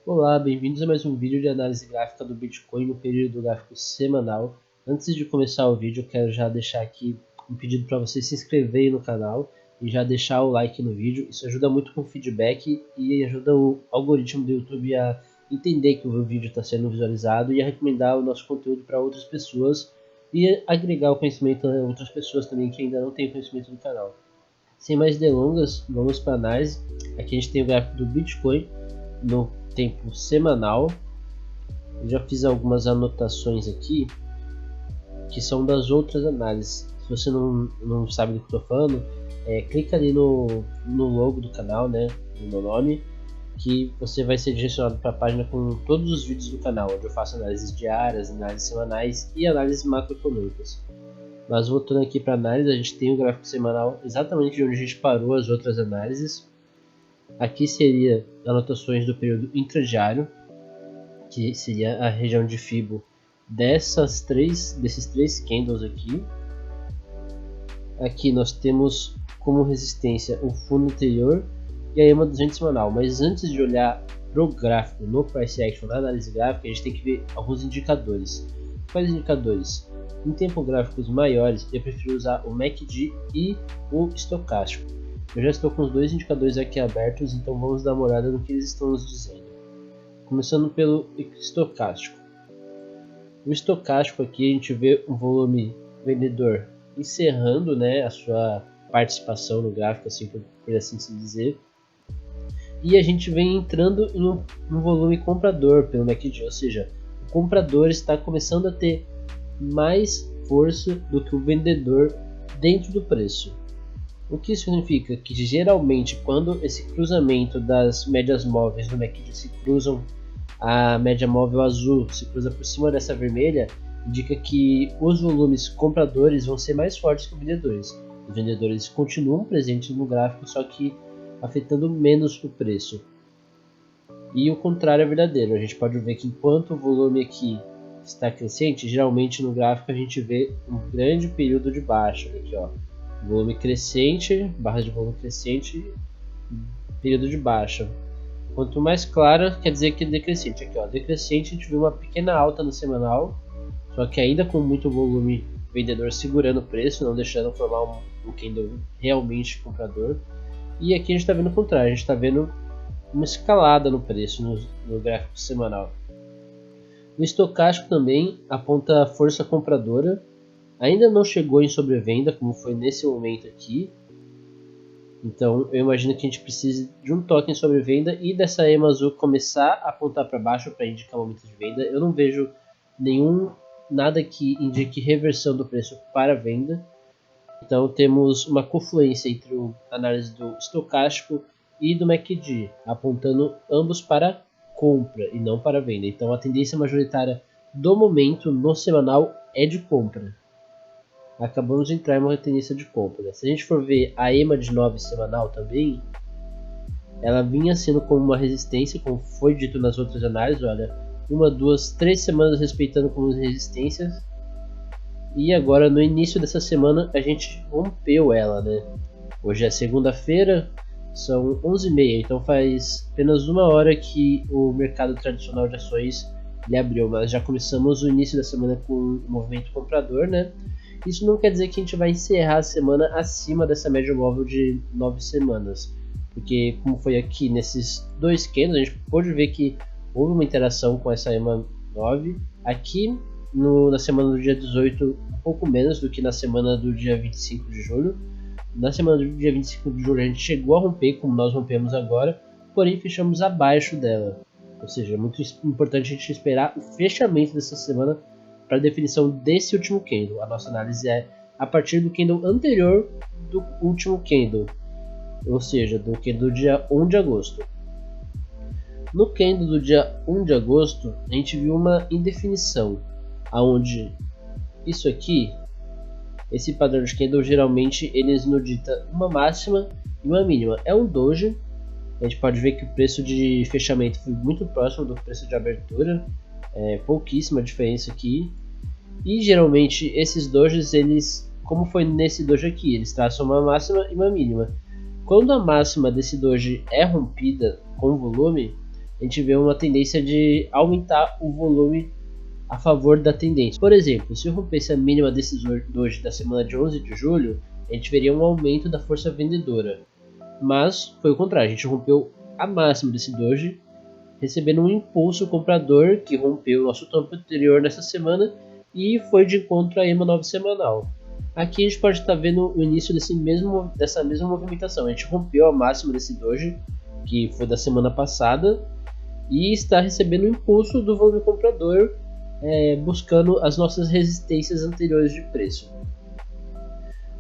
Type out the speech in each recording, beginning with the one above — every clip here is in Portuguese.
Olá, bem-vindos a mais um vídeo de análise gráfica do Bitcoin no período gráfico semanal. Antes de começar o vídeo, eu quero já deixar aqui um pedido para você se inscrever no canal e já deixar o like no vídeo. Isso ajuda muito com o feedback e ajuda o algoritmo do YouTube a entender que o vídeo está sendo visualizado e a recomendar o nosso conteúdo para outras pessoas e agregar o conhecimento a outras pessoas também que ainda não têm conhecimento do canal. Sem mais delongas, vamos para a análise. Aqui a gente tem o gráfico do Bitcoin no tempo semanal. Eu já fiz algumas anotações aqui que são das outras análises. Se você não sabe do que estou falando, clica ali no logo do canal, né, no meu nome, que você vai ser direcionado para a página com todos os vídeos do canal, onde eu faço análises diárias, análises semanais e análises macroeconômicas. Mas voltando aqui para a análise, a gente tem o gráfico semanal exatamente de onde a gente parou as outras análises. Aqui seria anotações do período intradiário, que seria a região de Fibo desses três candles aqui. Aqui nós temos como resistência o fundo anterior e a EMA 200 semanal. Mas antes de olhar para o gráfico no Price Action, na análise gráfica, a gente tem que ver alguns indicadores. Quais indicadores? Em tempo gráficos maiores, eu prefiro usar o MACD e o estocástico. Eu já estou com os dois indicadores aqui abertos, então vamos dar uma olhada no que eles estão nos dizendo. Começando pelo estocástico. O estocástico aqui a gente vê um volume vendedor encerrando, né, a sua participação no gráfico, assim por assim se dizer. E a gente vem entrando em um volume comprador pelo MACD, ou seja, o comprador está começando a ter mais força do que o vendedor dentro do preço. O que significa que geralmente quando esse cruzamento das médias móveis do MACD se cruzam, a média móvel azul se cruza por cima dessa vermelha, indica que os volumes compradores vão ser mais fortes que os vendedores. Os vendedores continuam presentes no gráfico, só que afetando menos o preço. E o contrário é verdadeiro. A gente pode ver que enquanto o volume aqui está crescente, geralmente no gráfico a gente vê um grande período de baixa. Aqui, ó, volume crescente, barra de volume crescente, período de baixa. Quanto mais clara, quer dizer que é decrescente. Aqui, ó, decrescente, a gente vê uma pequena alta no semanal, só que ainda com muito volume vendedor segurando o preço, não deixando formar um candle realmente comprador. E aqui a gente está vendo o contrário, a gente está vendo uma escalada no preço no gráfico semanal. O estocástico também aponta força compradora, ainda não chegou em sobrevenda como foi nesse momento aqui, então eu imagino que a gente precise de um toque em sobrevenda e dessa EMA azul começar a apontar para baixo para indicar momento de venda. Eu não vejo nada que indique reversão do preço para venda, então temos uma confluência entre a análise do estocástico e do MACD, apontando ambos para compra e não para venda. Então a tendência majoritária do momento no semanal é de compra. Acabamos de entrar em uma tendência de compra. Se a gente for ver a EMA de 9 semanal também, ela vinha sendo como uma resistência, como foi dito nas outras análises. Olha, 1, 2, 3 semanas respeitando como resistências. E agora no início dessa semana a gente rompeu ela, né? Hoje é segunda-feira, são 11h30, então faz apenas uma hora que o mercado tradicional de ações ele abriu, mas já começamos o início da semana com um movimento comprador, né? Isso não quer dizer que a gente vai encerrar a semana acima dessa média móvel de 9 semanas, porque como foi aqui nesses dois candles, a gente pode ver que houve uma interação com essa EMA 9, aqui na semana do dia 18 um pouco menos do que na semana do dia 25 de julho. Na semana do dia 25 de julho a gente chegou a romper, como nós rompemos agora, porém fechamos abaixo dela. Ou seja, é muito importante a gente esperar o fechamento dessa semana para a definição desse último candle. A nossa análise é a partir do candle anterior do último candle, ou seja, do candle do dia 1 de agosto. No candle do dia 1 de agosto, a gente viu uma indefinição, aonde isso aqui, esse padrão de candle, geralmente eles nos dita uma máxima e uma mínima. É um doji. A gente pode ver que o preço de fechamento foi muito próximo do preço de abertura, pouquíssima diferença aqui. E geralmente esses dojis, eles, como foi nesse doji aqui, eles traçam uma máxima e uma mínima. Quando a máxima desse doji é rompida com volume, a gente vê uma tendência de aumentar o volume a favor da tendência. Por exemplo, se eu rompesse a mínima desse doji da semana de 11 de julho, a gente veria um aumento da força vendedora. Mas foi o contrário, a gente rompeu a máxima desse doji, recebendo um impulso comprador que rompeu o nosso topo anterior nessa semana e foi de encontro à EMA 9 semanal. Aqui a gente pode estar vendo o início dessa mesma movimentação. A gente rompeu a máxima desse doji, que foi da semana passada, e está recebendo o impulso do volume comprador, buscando as nossas resistências anteriores de preço.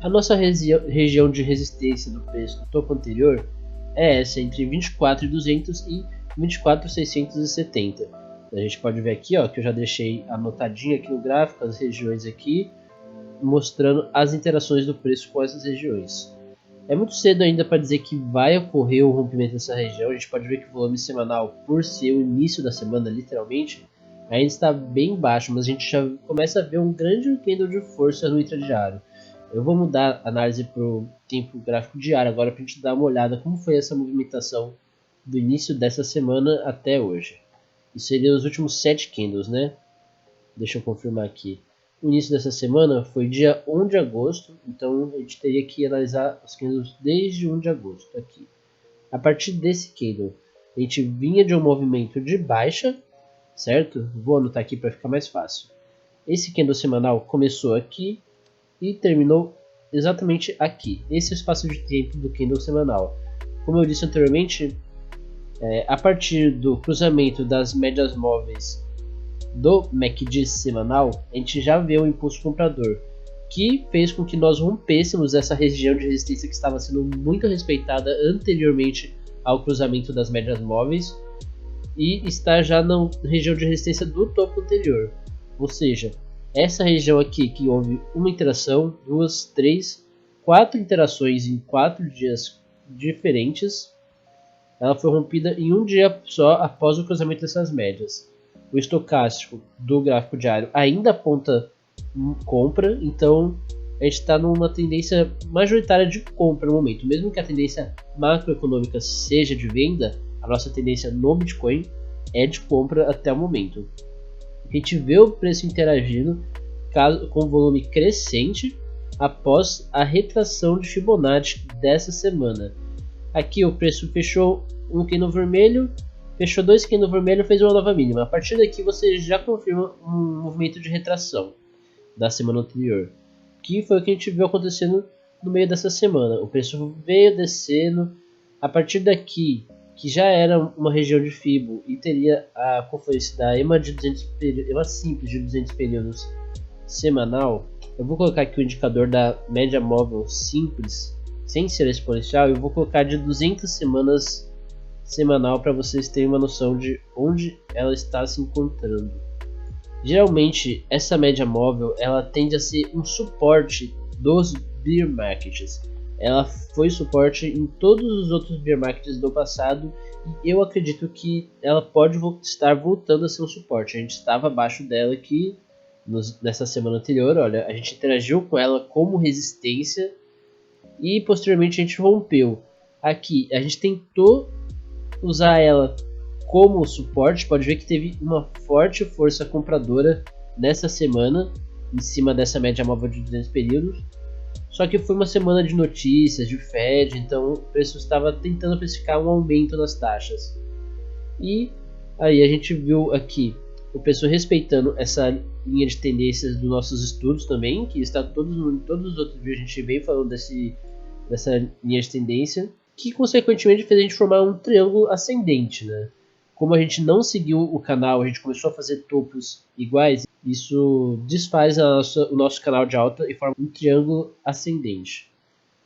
A nossa região de resistência do preço do topo anterior é essa, entre 24.200 e 24.670. A gente pode ver aqui, ó, que eu já deixei anotadinho aqui no gráfico as regiões aqui, mostrando as interações do preço com essas regiões. É muito cedo ainda para dizer que vai ocorrer o rompimento dessa região. A gente pode ver que o volume semanal, por ser o início da semana literalmente, ainda está bem baixo, mas a gente já começa a ver um grande candle de força no intradiário. Eu vou mudar a análise para o tempo gráfico diário agora para a gente dar uma olhada como foi essa movimentação do início dessa semana até hoje. Isso seria os últimos 7 candles, né? Deixa eu confirmar aqui. O início dessa semana foi dia 1 de agosto, então a gente teria que analisar os candles desde 1 de agosto aqui. A partir desse candle, a gente vinha de um movimento de baixa, certo? Vou anotar aqui para ficar mais fácil. Esse candle semanal começou aqui e terminou exatamente aqui. Esse é o espaço de tempo do candle semanal. Como eu disse anteriormente, a partir do cruzamento das médias móveis do MACD semanal, a gente já vê um impulso comprador que fez com que nós rompêssemos essa região de resistência que estava sendo muito respeitada anteriormente ao cruzamento das médias móveis e está já na região de resistência do topo anterior. Ou seja, essa região aqui que houve uma interação, 2, 3, 4 interações em 4 dias diferentes, ela foi rompida em um dia só após o cruzamento dessas médias. O estocástico do gráfico diário ainda aponta compra, então a gente está numa tendência majoritária de compra no momento. Mesmo que a tendência macroeconômica seja de venda, a nossa tendência no Bitcoin é de compra até o momento. A gente vê o preço interagindo com volume crescente após a retração de Fibonacci dessa semana. Aqui o preço fechou um candle vermelho, fechou 2 candles vermelhos, fez uma nova mínima. A partir daqui você já confirma um movimento de retração da semana anterior, que foi o que a gente viu acontecendo no meio dessa semana. O preço veio descendo, a partir daqui, que já era uma região de Fibo e teria a confluência da EMA simples de 200 períodos semanal. Eu vou colocar aqui o indicador da média móvel simples, sem ser exponencial, eu vou colocar de 200 semanas semanal para vocês terem uma noção de onde ela está se encontrando. Geralmente essa média móvel ela tende a ser um suporte dos bear markets. Ela foi suporte em todos os outros bear markets do passado e eu acredito que ela pode estar voltando a ser um suporte. A gente estava abaixo dela aqui nessa semana anterior, olha, a gente interagiu com ela como resistência e posteriormente a gente rompeu. Aqui a gente tentou usar ela como suporte, pode ver que teve uma forte força compradora nessa semana em cima dessa média móvel de 200 períodos, só que foi uma semana de notícias, de Fed, então o preço estava tentando precificar um aumento nas taxas e aí a gente viu aqui o preço respeitando essa linha de tendências dos nossos estudos também, que está todos os outros vídeos a gente vem falando dessa linha de tendência, que consequentemente fez a gente formar um triângulo ascendente, né? Como a gente não seguiu o canal, a gente começou a fazer topos iguais, isso desfaz o nosso canal de alta e forma um triângulo ascendente.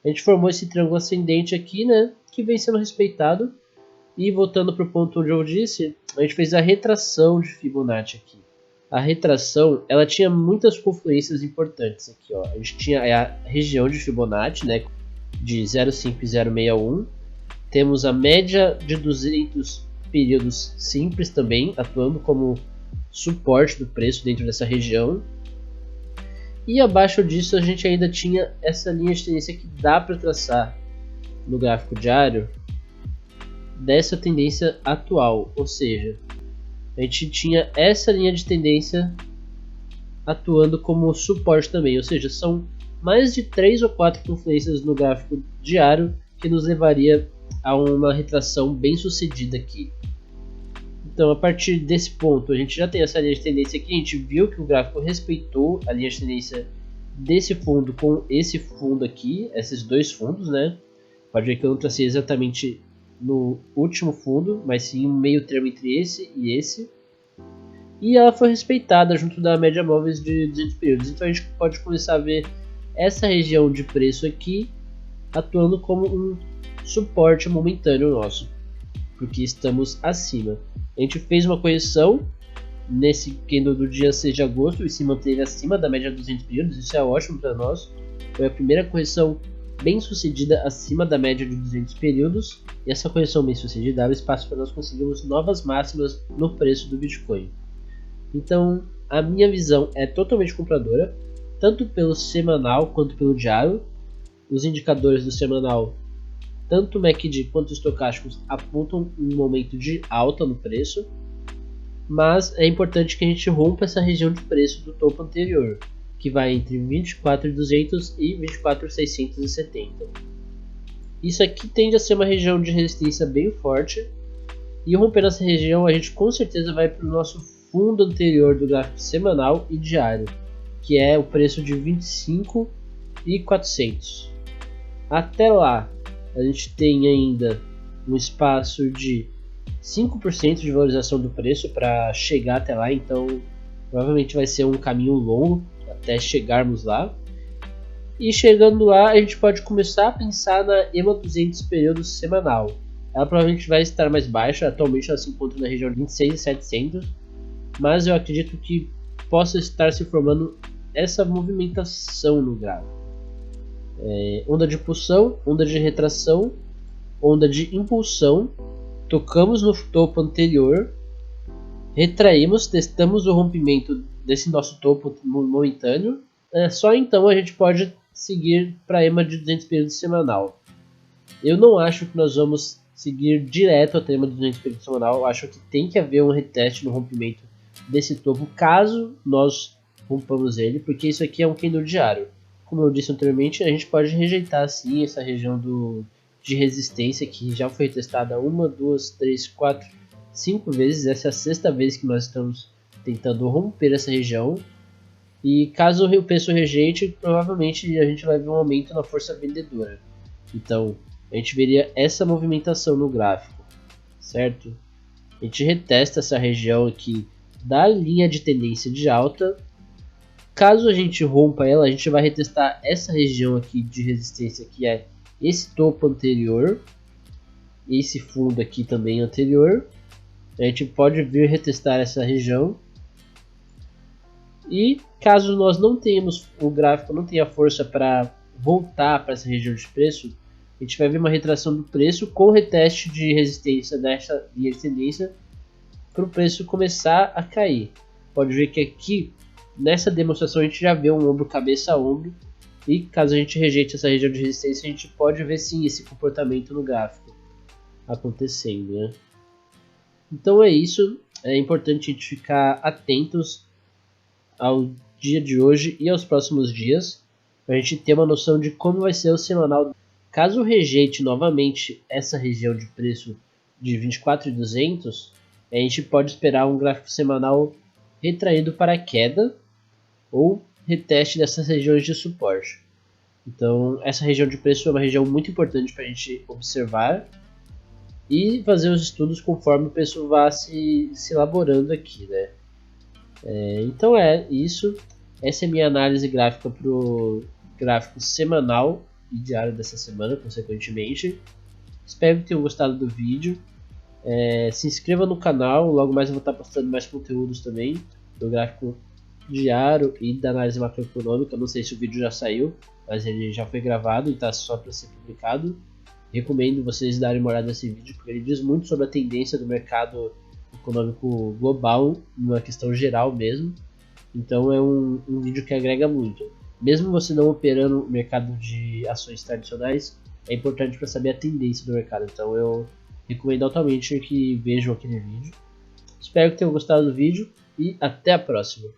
A gente formou esse triângulo ascendente aqui, né? Que vem sendo respeitado. E voltando para o ponto onde eu disse, a gente fez a retração de Fibonacci aqui. A retração, ela tinha muitas confluências importantes aqui, ó. A gente tinha a região de Fibonacci, né? De 0,5 e 0,61. Temos a média de 200 períodos simples também, atuando como suporte do preço dentro dessa região. E abaixo disso a gente ainda tinha essa linha de tendência que dá para traçar no gráfico diário dessa tendência atual, ou seja, a gente tinha essa linha de tendência atuando como suporte também, ou seja, são mais de 3 ou 4 confluências no gráfico diário que nos levaria a uma retração bem sucedida aqui. Então, a partir desse ponto, a gente já tem essa linha de tendência aqui, a gente viu que o gráfico respeitou a linha de tendência desse fundo com esse fundo aqui, esses dois fundos, né? Pode ver que eu não tracei exatamente no último fundo, mas sim um meio termo entre esse e esse. E ela foi respeitada junto da média móveis de 200 períodos. Então a gente pode começar a ver essa região de preço aqui atuando como um suporte momentâneo nosso, porque estamos acima. A gente fez uma correção nesse candle do dia 6 de agosto e se manteve acima da média de 200 períodos, isso é ótimo para nós. Foi a primeira correção bem sucedida acima da média de 200 períodos, e essa correção bem sucedida abre espaço para nós conseguirmos novas máximas no preço do Bitcoin. Então a minha visão é totalmente compradora, tanto pelo semanal quanto pelo diário. Os indicadores do semanal, tanto o MACD quanto os estocásticos, apontam um momento de alta no preço, mas é importante que a gente rompa essa região de preço do topo anterior, que vai entre 24.200 e 24.670. Isso aqui tende a ser uma região de resistência bem forte, e rompendo essa região a gente com certeza vai para o nosso fundo anterior do gráfico semanal e diário, que é o preço de 25.400. Até lá a gente tem ainda um espaço de 5% de valorização do preço para chegar até lá, então provavelmente vai ser um caminho longo até chegarmos lá. E chegando lá a gente pode começar a pensar na EMA 200 período semanal. Ela provavelmente vai estar mais baixa, atualmente ela se encontra na região de 26.700, mas eu acredito que possa estar se formando essa movimentação no gráfico. Onda de impulsão, onda de retração, onda de impulsão, tocamos no topo anterior, retraímos, testamos o rompimento desse nosso topo momentâneo, só então a gente pode seguir para a EMA de 200 períodos semanal. Eu não acho que nós vamos seguir direto até a EMA de 200 períodos semanal, eu acho que tem que haver um reteste no rompimento desse topo, caso nós rompamos ele, porque isso aqui é um candle diário. Como eu disse anteriormente, a gente pode rejeitar sim essa região de resistência que já foi testada 1, 2, 3, 4, 5 vezes. Essa é a 6ª vez que nós estamos tentando romper essa região. E caso o preço rejeite, provavelmente a gente vai ver um aumento na força vendedora. Então a gente veria essa movimentação no gráfico, certo? A gente retesta essa região aqui da linha de tendência de alta. Caso a gente rompa ela, a gente vai retestar essa região aqui de resistência, que é esse topo anterior, esse fundo aqui também anterior. A gente pode vir retestar essa região. E caso nós não tenhamos, o gráfico não tenha força para voltar para essa região de preço, a gente vai ver uma retração do preço com reteste de resistência dessa linha de tendência para o preço começar a cair. Pode ver que aqui nessa demonstração a gente já vê um ombro cabeça a ombro, e caso a gente rejeite essa região de resistência, a gente pode ver sim esse comportamento no gráfico acontecendo, né? Então é isso, é importante a gente ficar atentos ao dia de hoje e aos próximos dias, para a gente ter uma noção de como vai ser o semanal. Caso rejeite novamente essa região de preço de 24.200, a gente pode esperar um gráfico semanal retraído para queda ou reteste dessas regiões de suporte. Então essa região de preço é uma região muito importante para a gente observar e fazer os estudos conforme o preço vá se elaborando aqui, né? Então é isso. Essa é a minha análise gráfica para o gráfico semanal e diário dessa semana, consequentemente. Espero que tenham gostado do vídeo. Se inscreva no canal, logo mais eu vou estar postando mais conteúdos também do gráfico diário e da análise macroeconômica. Não sei se o vídeo já saiu, mas ele já foi gravado e está só para ser publicado. Recomendo vocês darem uma olhada nesse vídeo, porque ele diz muito sobre a tendência do mercado econômico global, numa questão geral mesmo. Então é um vídeo que agrega muito. Mesmo você não operando o mercado de ações tradicionais, é importante para saber a tendência do mercado. Então eu recomendo altamente que vejam aquele vídeo. Espero que tenham gostado do vídeo e até a próxima.